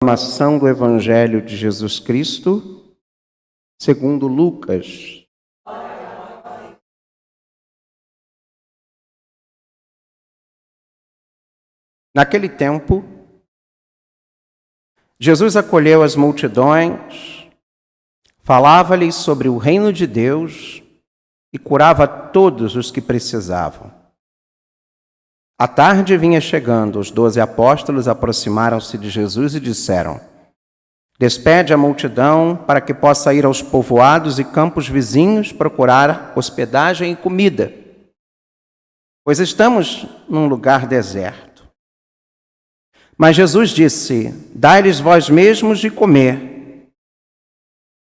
Proclamação do Evangelho de Jesus Cristo, segundo Lucas. Naquele tempo, Jesus acolheu as multidões, falava-lhes sobre o reino de Deus e curava todos os que precisavam. À tarde vinha chegando, os 12 apóstolos aproximaram-se de Jesus e disseram: Despede a multidão para que possa ir aos povoados e campos vizinhos procurar hospedagem e comida, pois estamos num lugar deserto. Mas Jesus disse: Dai-lhes vós mesmos de comer.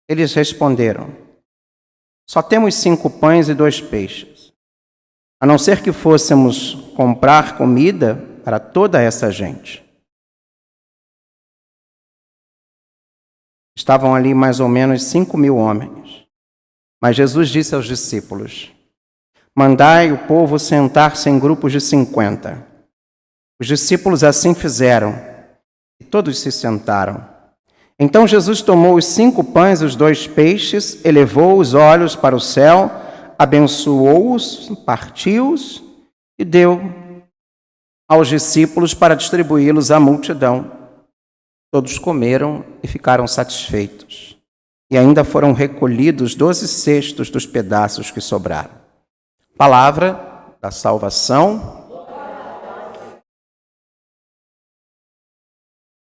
Eles responderam: Só temos 5 pães e 2 peixes. A não ser que fôssemos comprar comida para toda essa gente. Estavam ali mais ou menos 5.000 homens. Mas Jesus disse aos discípulos: Mandai o povo sentar-se em grupos de 50. Os discípulos assim fizeram, e todos se sentaram. Então Jesus tomou os 5 pães e os 2 peixes, elevou os olhos para o céu, abençoou-os, partiu-os e deu aos discípulos para distribuí-los à multidão. Todos comeram e ficaram satisfeitos. E ainda foram recolhidos 12 cestos dos pedaços que sobraram. Palavra da salvação.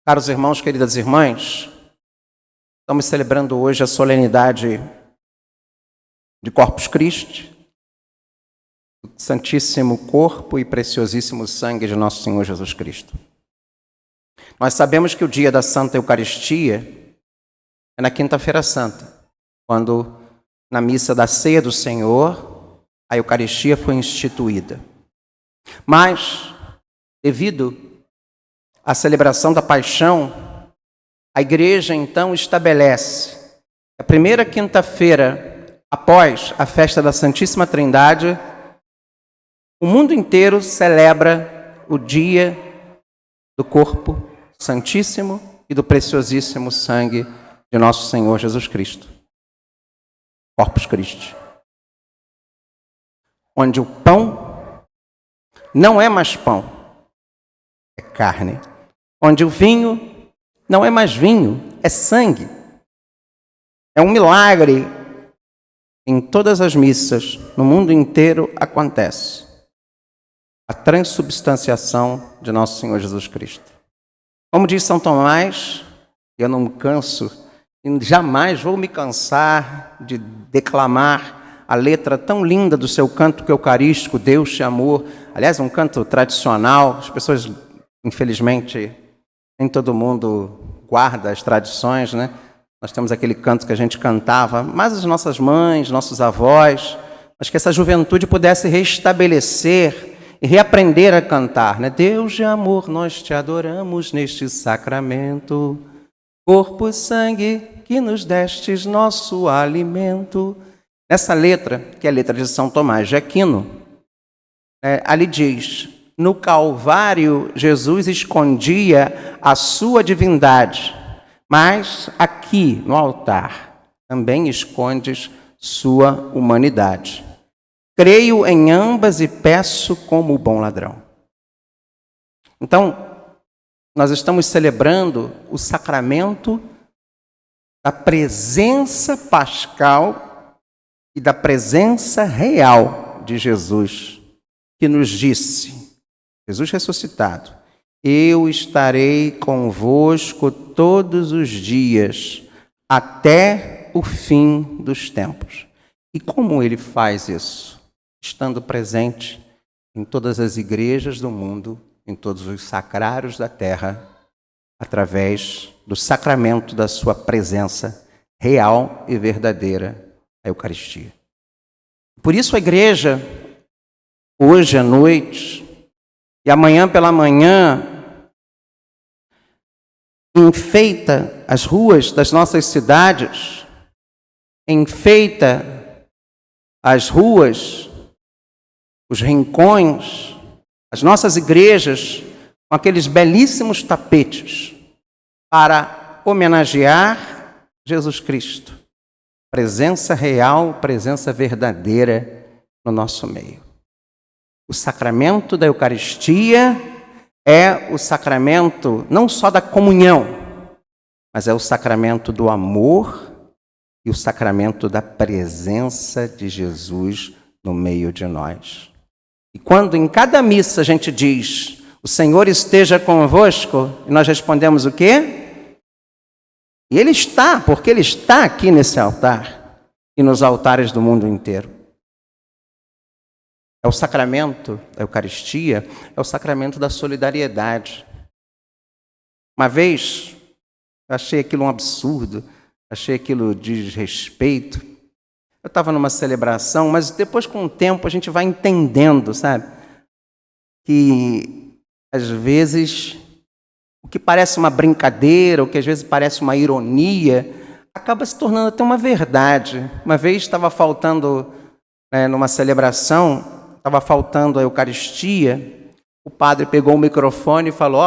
Caros irmãos, queridas irmãs, estamos celebrando hoje a solenidade de Corpus Christi, o Santíssimo Corpo e Preciosíssimo Sangue de Nosso Senhor Jesus Cristo. Nós sabemos que o dia da Santa Eucaristia é na Quinta-feira Santa, quando na missa da Ceia do Senhor a Eucaristia foi instituída. Mas, devido à celebração da Paixão, a Igreja então estabelece a primeira quinta-feira após a festa da Santíssima Trindade, o mundo inteiro celebra o dia do corpo santíssimo e do preciosíssimo sangue de nosso Senhor Jesus Cristo. Corpus Christi. Onde o pão não é mais pão, é carne. Onde o vinho não é mais vinho, é sangue. É um milagre. Em todas as missas, no mundo inteiro, acontece a transubstanciação de nosso Senhor Jesus Cristo. Como diz São Tomás, eu não me canso, e jamais vou me cansar de declamar a letra tão linda do seu canto eucarístico, Deus te amou. Aliás, um canto tradicional, as pessoas, infelizmente, nem todo mundo guarda as tradições, né? Nós temos aquele canto que a gente cantava, mas as nossas mães, nossos avós, mas que essa juventude pudesse restabelecer e reaprender a cantar, né? Deus de amor, nós te adoramos neste sacramento, corpo e sangue que nos destes nosso alimento. Nessa letra, que é a letra de São Tomás de Aquino, ali diz: no Calvário Jesus escondia a sua divindade, mas aqui, no altar, também escondes sua humanidade. Creio em ambas e peço como o bom ladrão. Então, nós estamos celebrando o sacramento da presença pascal e da presença real de Jesus, que nos disse, Jesus ressuscitado: eu estarei convosco todos os dias, até o fim dos tempos. E como ele faz isso? Estando presente em todas as igrejas do mundo, em todos os sacrários da terra, através do sacramento da sua presença real e verdadeira, a Eucaristia. Por isso a igreja, hoje à noite e amanhã pela manhã, enfeita as ruas das nossas cidades, enfeita as ruas, os rincões, as nossas igrejas com aqueles belíssimos tapetes para homenagear Jesus Cristo. Presença real, presença verdadeira no nosso meio. O sacramento da Eucaristia é o sacramento não só da comunhão, mas é o sacramento do amor e o sacramento da presença de Jesus no meio de nós. E quando em cada missa a gente diz, o Senhor esteja convosco, e nós respondemos o quê? E Ele está, porque Ele está aqui nesse altar e nos altares do mundo inteiro. É o sacramento da Eucaristia, é o sacramento da solidariedade. Uma vez, eu achei aquilo um absurdo, achei aquilo desrespeito. Eu estava numa celebração, mas depois, com o tempo, a gente vai entendendo, sabe? Que, às vezes, o que parece uma brincadeira, o que às vezes parece uma ironia, acaba se tornando até uma verdade. Uma vez estava faltando, numa celebração, estava faltando a Eucaristia, o padre pegou o microfone e falou,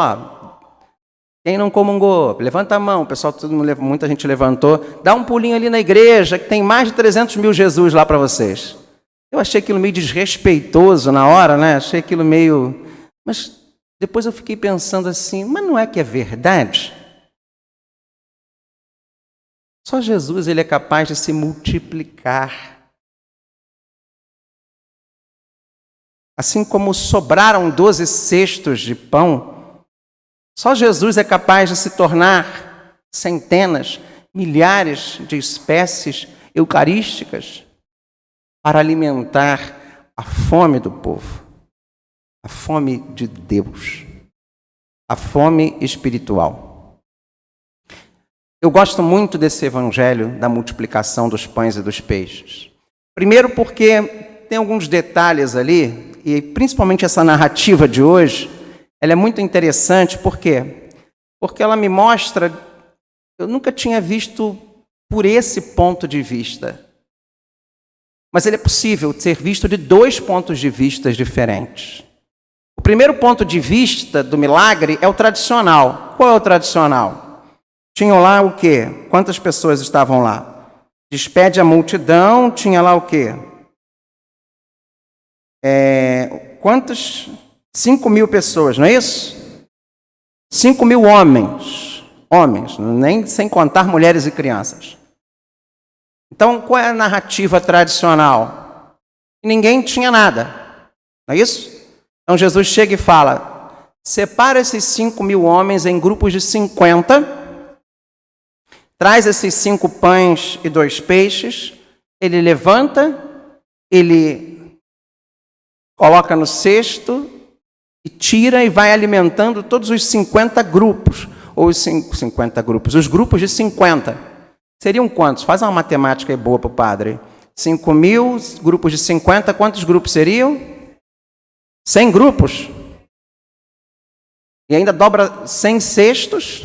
quem não comungou, levanta a mão. O pessoal, muita gente levantou. Dá um pulinho ali na igreja, que tem mais de 300 mil Jesus lá para vocês. Eu achei aquilo meio desrespeitoso na hora, né? Achei aquilo meio... Mas depois eu fiquei pensando assim, mas não é que é verdade? Só Jesus ele é capaz de se multiplicar. Assim como sobraram 12 cestos de pão, só Jesus é capaz de se tornar centenas, milhares de espécies eucarísticas para alimentar a fome do povo, a fome de Deus, a fome espiritual. Eu gosto muito desse evangelho da multiplicação dos pães e dos peixes. Primeiro porque tem alguns detalhes ali, e principalmente essa narrativa de hoje, ela é muito interessante, por quê? Porque ela me mostra, eu nunca tinha visto por esse ponto de vista. Mas ele é possível ser visto de 2 pontos de vista diferentes. O primeiro ponto de vista do milagre é o tradicional. Qual é o tradicional? Tinham lá o quê? Quantas pessoas estavam lá? Despede a multidão, tinha lá o quê? 5.000 pessoas, não é isso? 5.000 homens, nem sem contar mulheres e crianças. Então, qual é a narrativa tradicional? Ninguém tinha nada, não é isso? Então, Jesus chega e fala, separa esses 5.000 homens em grupos de 50, traz esses 5 pães e 2 peixes, ele levanta, ele coloca no cesto, e tira e vai alimentando todos os 50 grupos, ou os 50 grupos, os grupos de 50. Seriam quantos? Faz uma matemática aí boa para o padre. 5.000, grupos de 50, quantos grupos seriam? 100 grupos. E ainda dobra 100 cestos,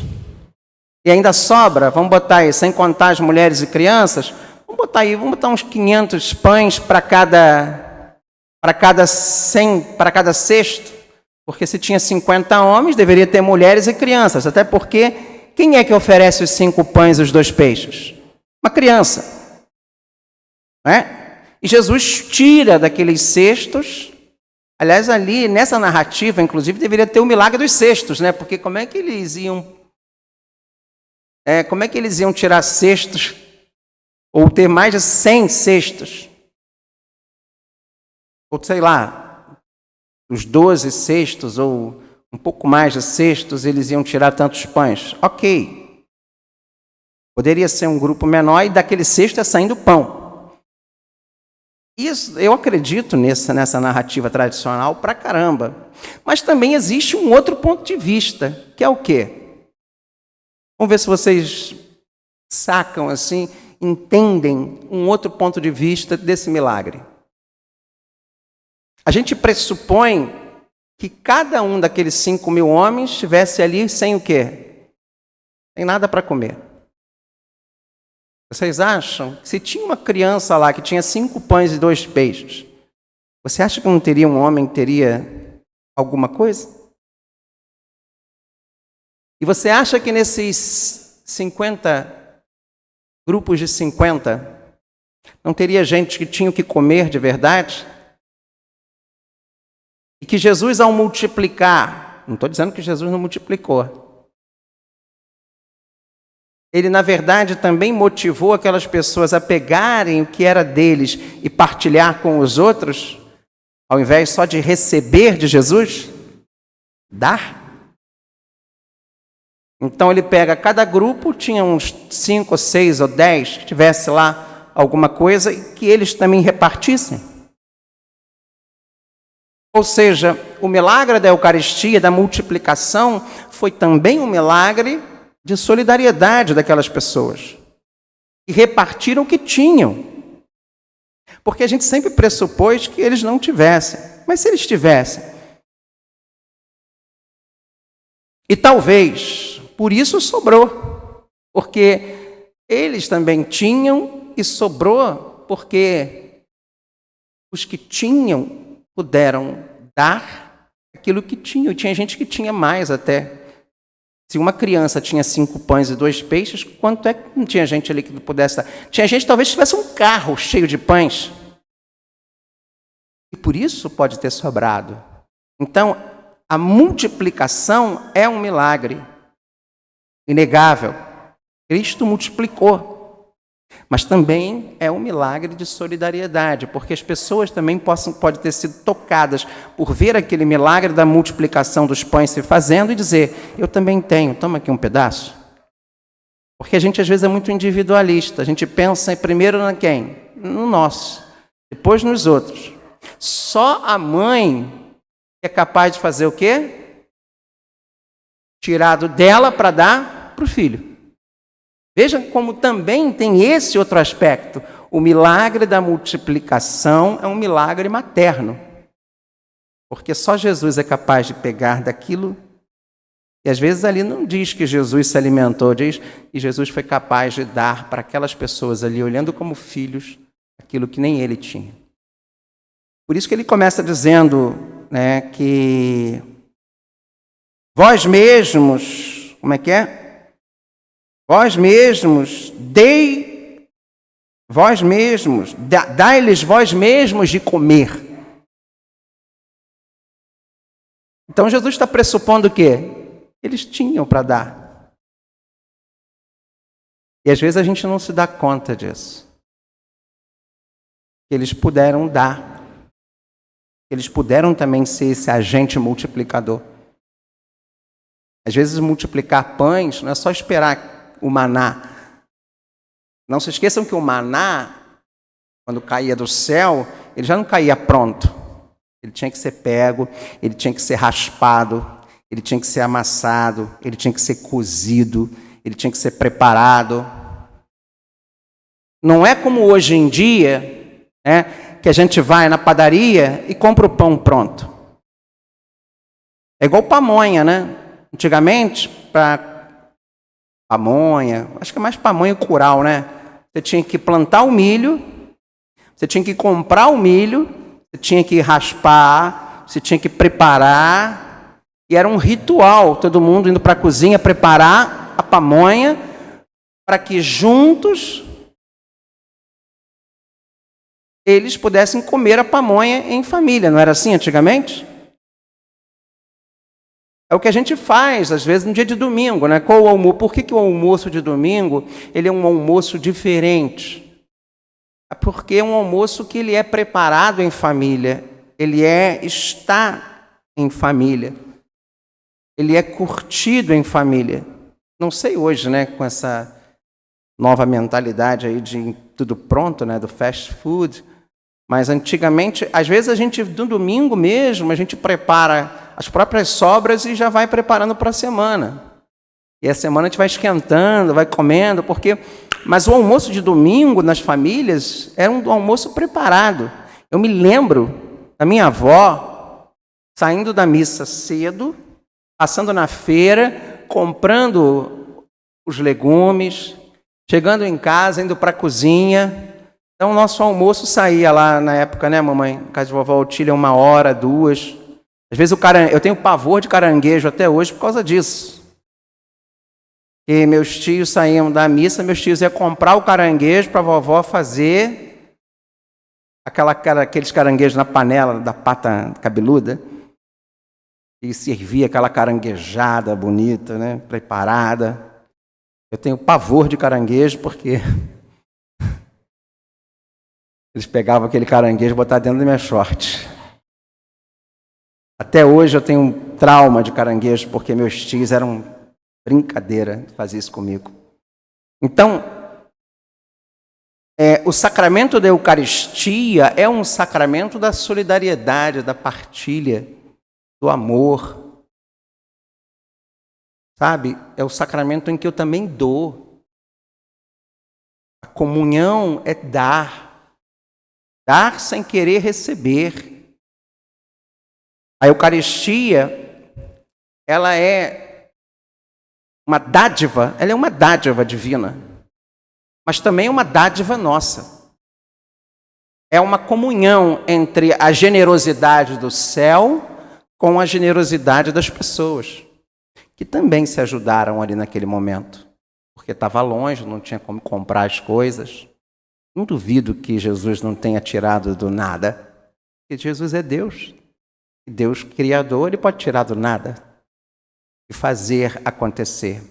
e ainda sobra, vamos botar aí, sem contar as mulheres e crianças, vamos botar uns 500 pães para cada cesto. Porque se tinha 50 homens, deveria ter mulheres e crianças. Até porque, quem é que oferece os 5 pães e os 2 peixes? Uma criança. Não é? E Jesus tira daqueles cestos. Aliás, ali, nessa narrativa, inclusive, deveria ter o milagre dos cestos, né? Porque como é que eles iam tirar cestos ou ter mais de 100 cestos? Ou sei lá, os 12 cestos, ou um pouco mais de cestos, eles iam tirar tantos pães. Ok. Poderia ser um grupo menor e daquele cesto é saindo pão. Isso, eu acredito nessa narrativa tradicional pra caramba. Mas também existe um outro ponto de vista, que é o quê? Vamos ver se vocês sacam assim, entendem um outro ponto de vista desse milagre. A gente pressupõe que cada um daqueles 5.000 homens estivesse ali sem o quê? Sem nada para comer. Vocês acham que se tinha uma criança lá que tinha 5 pães e 2 peixes, você acha que não teria um homem que teria alguma coisa? E você acha que nesses 50 grupos de 50, não teria gente que tinha o que comer de verdade? E que Jesus, ao multiplicar, não estou dizendo que Jesus não multiplicou, ele, na verdade, também motivou aquelas pessoas a pegarem o que era deles e partilhar com os outros, ao invés só de receber de Jesus, dar. Então ele pega cada grupo, tinha uns 5, 6 ou 10, que tivesse lá alguma coisa, e que eles também repartissem. Ou seja, o milagre da Eucaristia, da multiplicação, foi também um milagre de solidariedade daquelas pessoas, que repartiram o que tinham. Porque a gente sempre pressupôs que eles não tivessem. Mas se eles tivessem? E talvez, por isso sobrou. Porque eles também tinham e sobrou porque os que tinham puderam dar aquilo que tinham. E tinha gente que tinha mais até. Se uma criança tinha 5 pães e 2 peixes, quanto é que não tinha gente ali que pudesse dar? Tinha gente que talvez tivesse um carro cheio de pães. E por isso pode ter sobrado. Então, a multiplicação é um milagre inegável. Cristo multiplicou. Mas também é um milagre de solidariedade, porque as pessoas também podem ter sido tocadas por ver aquele milagre da multiplicação dos pães se fazendo e dizer, eu também tenho, toma aqui um pedaço. Porque a gente às vezes é muito individualista, a gente pensa primeiro em quem? No nosso, depois nos outros. Só a mãe é capaz de fazer o quê? Tirado dela para dar para o filho. Veja como também tem esse outro aspecto. O milagre da multiplicação é um milagre materno. Porque só Jesus é capaz de pegar daquilo. E às vezes ali não diz que Jesus se alimentou, diz que Jesus foi capaz de dar para aquelas pessoas ali, olhando como filhos, aquilo que nem ele tinha. Por isso que ele começa dizendo, né, que vós mesmos, como é que é? Vós mesmos, dai-lhes vós mesmos de comer. Então Jesus está pressupondo o quê? Eles tinham para dar. E às vezes a gente não se dá conta disso. Eles puderam dar. Eles puderam também ser esse agente multiplicador. Às vezes multiplicar pães não é só esperar o maná. Não se esqueçam que o maná, quando caía do céu, ele já não caía pronto. Ele tinha que ser pego, ele tinha que ser raspado, ele tinha que ser amassado, ele tinha que ser cozido, ele tinha que ser preparado. Não é como hoje em dia, né, que a gente vai na padaria e compra o pão pronto. É igual pamonha, né? Antigamente, para pamonha, acho que é mais pamonha e curau, né? Você tinha que plantar o milho, você tinha que comprar o milho, você tinha que raspar, você tinha que preparar, e era um ritual, todo mundo indo para a cozinha preparar a pamonha, para que juntos eles pudessem comer a pamonha em família, não era assim antigamente? É o que a gente faz, às vezes, no dia de domingo, né? Qual o almoço? Por que o almoço de domingo ele é um almoço diferente? É porque é um almoço que ele é preparado em família, ele está em família, ele é curtido em família. Não sei hoje, né, com essa nova mentalidade aí de tudo pronto, né, do fast food, mas antigamente, às vezes a gente, no domingo mesmo, a gente prepara as próprias sobras e já vai preparando para a semana. E a semana a gente vai esquentando, vai comendo, porque... Mas o almoço de domingo nas famílias era um almoço preparado. Eu me lembro da minha avó saindo da missa cedo, passando na feira, comprando os legumes, chegando em casa, indo para a cozinha. Então, o nosso almoço saía lá na época, né, mamãe? Na casa de vovó Otília, 1 hora, 2. Às vezes eu tenho pavor de caranguejo até hoje por causa disso. E meus tios saíam da missa, meus tios iam comprar o caranguejo para a vovó fazer aqueles caranguejos na panela da pata cabeluda, e servia aquela caranguejada bonita, né, preparada. Eu tenho pavor de caranguejo porque eles pegavam aquele caranguejo e botavam dentro da minha short. Até hoje eu tenho um trauma de caranguejo porque meus tios eram brincadeira fazer isso comigo. Então, o sacramento da Eucaristia é um sacramento da solidariedade, da partilha, do amor. Sabe? É o sacramento em que eu também dou. A comunhão é dar. Dar sem querer receber. A Eucaristia, ela é uma dádiva, ela é uma dádiva divina, mas também uma dádiva nossa. É uma comunhão entre a generosidade do céu com a generosidade das pessoas, que também se ajudaram ali naquele momento, porque estava longe, não tinha como comprar as coisas. Não duvido que Jesus não tenha tirado do nada, porque Jesus é Deus. E Deus criador, ele pode tirar do nada e fazer acontecer.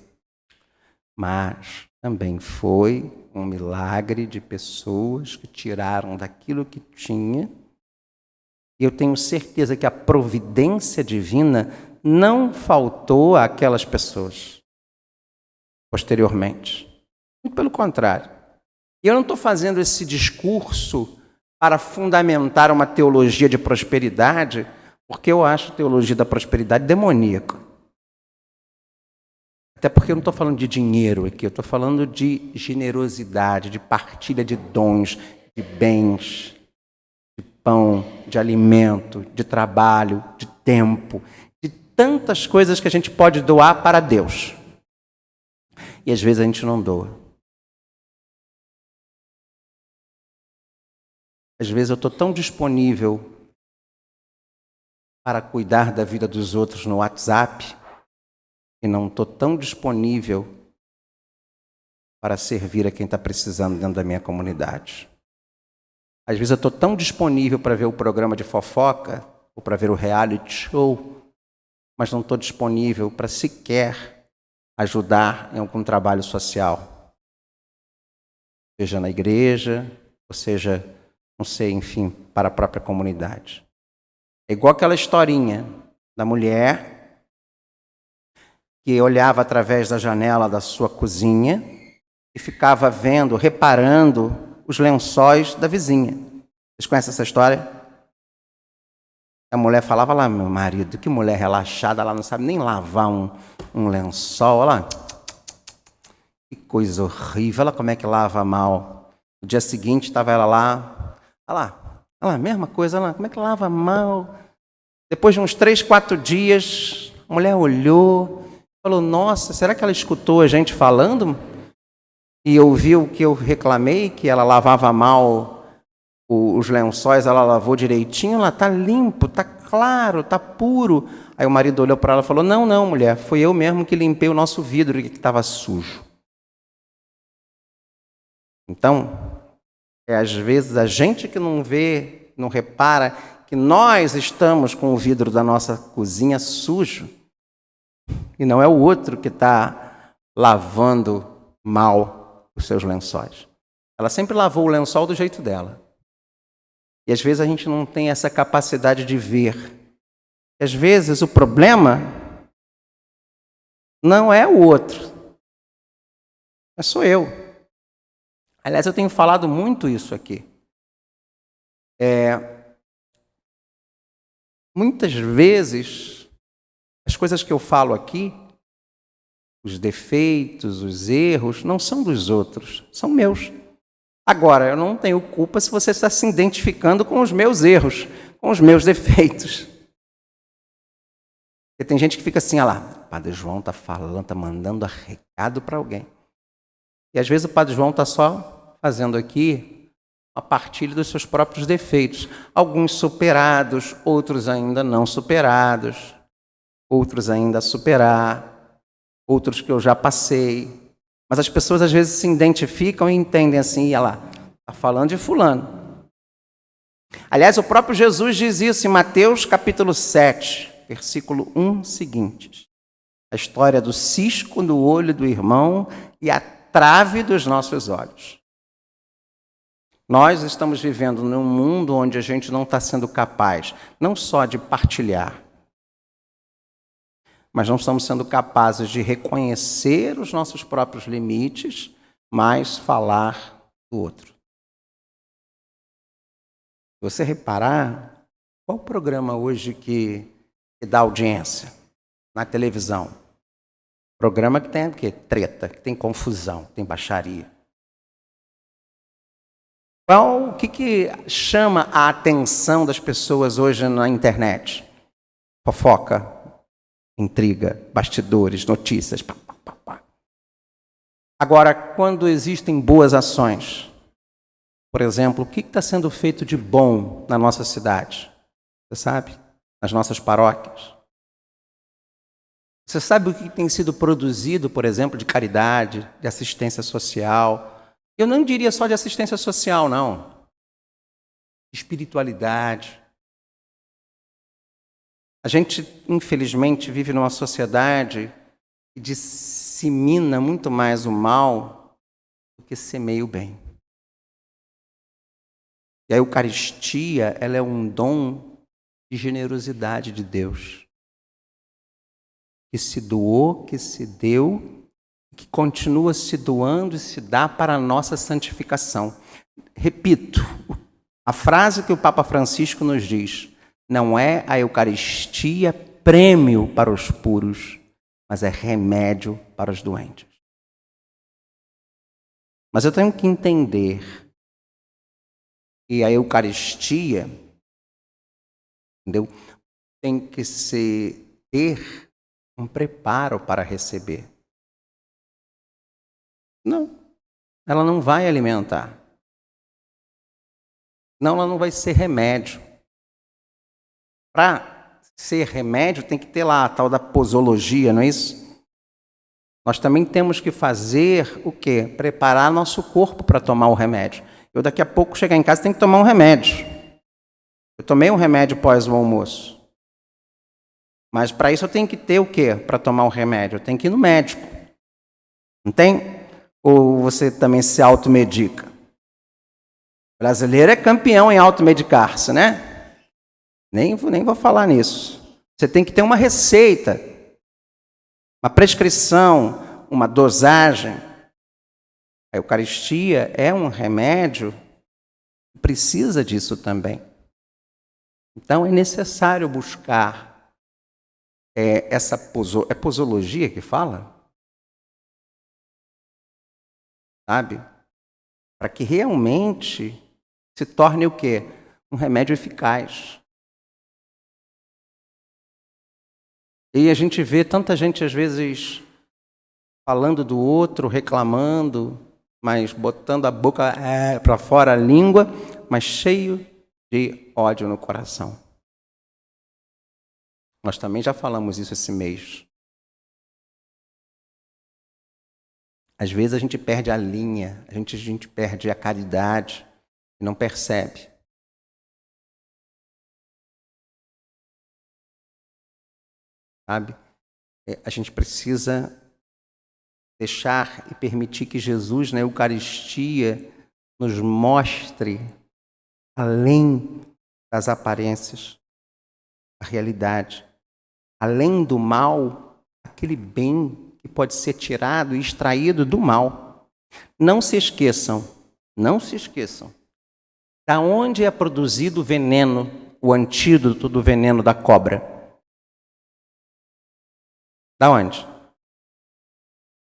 Mas também foi um milagre de pessoas que tiraram daquilo que tinha. E eu tenho certeza que a providência divina não faltou àquelas pessoas posteriormente. Muito pelo contrário. E eu não estou fazendo esse discurso para fundamentar uma teologia de prosperidade, porque eu acho a teologia da prosperidade demoníaca. Até porque eu não estou falando de dinheiro aqui, eu estou falando de generosidade, de partilha de dons, de bens, de pão, de alimento, de trabalho, de tempo, de tantas coisas que a gente pode doar para Deus. E às vezes a gente não doa. Às vezes eu estou tão disponível para cuidar da vida dos outros no WhatsApp e não estou tão disponível para servir a quem está precisando dentro da minha comunidade. Às vezes eu estou tão disponível para ver o programa de fofoca ou para ver o reality show, mas não estou disponível para sequer ajudar em algum trabalho social. Seja na igreja, ou seja, não sei, enfim, para a própria comunidade. É igual aquela historinha da mulher que olhava através da janela da sua cozinha e ficava vendo, reparando os lençóis da vizinha. Vocês conhecem essa história? A mulher falava lá, meu marido, que mulher relaxada, ela não sabe nem lavar um lençol, olha lá. Que coisa horrível, olha como é que lava mal. No dia seguinte estava ela lá, olha lá, mesma coisa, olha lá, como é que lava mal. Depois de uns 3, 4 dias, a mulher olhou, falou, nossa, será que ela escutou a gente falando? E ouviu que eu reclamei, que ela lavava mal os lençóis, ela lavou direitinho, ela está limpo, está claro, está puro. Aí o marido olhou para ela e falou, não, mulher, foi eu mesmo que limpei o nosso vidro que estava sujo. Então, às vezes a gente que não vê, não repara que nós estamos com o vidro da nossa cozinha sujo e não é o outro que está lavando mal os seus lençóis. Ela sempre lavou o lençol do jeito dela. E às vezes a gente não tem essa capacidade de ver. E, às vezes o problema não é o outro, mas sou eu. Aliás, eu tenho falado muito isso aqui. Muitas vezes, as coisas que eu falo aqui, os defeitos, os erros, não são dos outros, são meus. Agora, eu não tenho culpa se você está se identificando com os meus erros, com os meus defeitos. Porque tem gente que fica assim, olha lá, o Padre João está falando, está mandando recado para alguém. E às vezes o Padre João está só fazendo aqui a partilha dos seus próprios defeitos. Alguns superados, outros ainda não superados, outros ainda a superar. outros que eu já passei. Mas as pessoas às vezes se identificam e entendem assim, olha lá, está falando de fulano. Aliás, o próprio Jesus diz isso em Mateus capítulo 7, versículo 1 seguintes. A história do cisco no olho do irmão e a trave dos nossos olhos. Nós estamos vivendo num mundo onde a gente não está sendo capaz, não só de partilhar, mas não estamos sendo capazes de reconhecer os nossos próprios limites, mas falar do outro. Se você reparar, qual o programa hoje que dá audiência na televisão? Programa que tem o quê? Treta, que tem confusão, que tem baixaria. O que chama a atenção das pessoas hoje na internet? Fofoca, intriga, bastidores, notícias. Pá, pá, pá, pá. Agora, quando existem boas ações, por exemplo, o que está sendo feito de bom na nossa cidade? Você sabe? Nas nossas paróquias. Você sabe o que tem sido produzido, por exemplo, de caridade, de assistência social? Eu não diria só de assistência social, não. Espiritualidade. A gente, infelizmente, vive numa sociedade que dissemina muito mais o mal do que semeia o bem. E a Eucaristia, ela é um dom de generosidade de Deus. Que se doou, que se deu, que continua se doando e se dá para a nossa santificação. Repito, a frase que o Papa Francisco nos diz, não é a Eucaristia prêmio para os puros, mas é remédio para os doentes. Mas eu tenho que entender que a Eucaristia, entendeu? Tem que ter um preparo para receber. Não, ela não vai alimentar. Não, ela não vai ser remédio. Para ser remédio tem que ter lá a tal da posologia, não é isso? Nós também temos que fazer o quê? Preparar nosso corpo para tomar o remédio. Eu daqui a pouco chegar em casa tenho que tomar um remédio. Eu tomei um remédio pós o almoço. Mas para isso eu tenho que ter o quê? Para tomar um remédio? Eu tenho que ir no médico. Não tem? Ou você também se automedica? O brasileiro é campeão em automedicar-se, né? Nem vou falar nisso. Você tem que ter uma receita, uma prescrição, uma dosagem. A Eucaristia é um remédio, precisa disso também. Então é necessário buscar essa posologia que fala? Sabe? Para que realmente se torne o quê? Um remédio eficaz. E a gente vê tanta gente, às vezes, falando do outro, reclamando, mas botando a boca para fora, a língua, mas cheio de ódio no coração. Nós também já falamos isso esse mês. Às vezes a gente perde a linha, a gente perde a caridade e não percebe. Sabe? A gente precisa deixar e permitir que Jesus, na Eucaristia, nos mostre, além das aparências, a realidade. Além do mal, aquele bem que pode ser tirado e extraído do mal. Não se esqueçam, da onde é produzido o veneno, o antídoto do veneno da cobra? Da onde?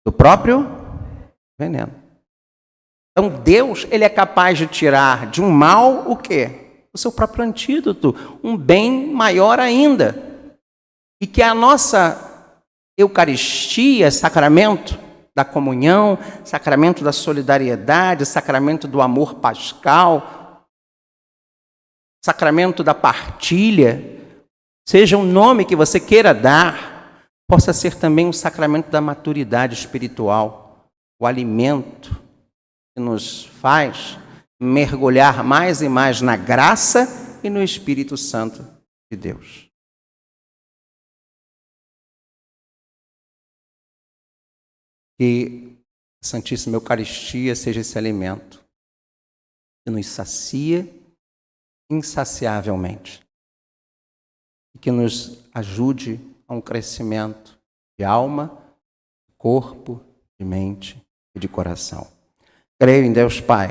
Do próprio veneno. Então Deus, ele é capaz de tirar de um mal o quê? O seu próprio antídoto, um bem maior ainda. E que a nossa Eucaristia, sacramento da comunhão, sacramento da solidariedade, sacramento do amor pascal, sacramento da partilha, seja o nome que você queira dar, possa ser também um sacramento da maturidade espiritual, o alimento que nos faz mergulhar mais e mais na graça e no Espírito Santo de Deus. Que a Santíssima Eucaristia seja esse alimento que nos sacia insaciavelmente e que nos ajude a um crescimento de alma, de corpo, de mente e de coração. Creio em Deus Pai,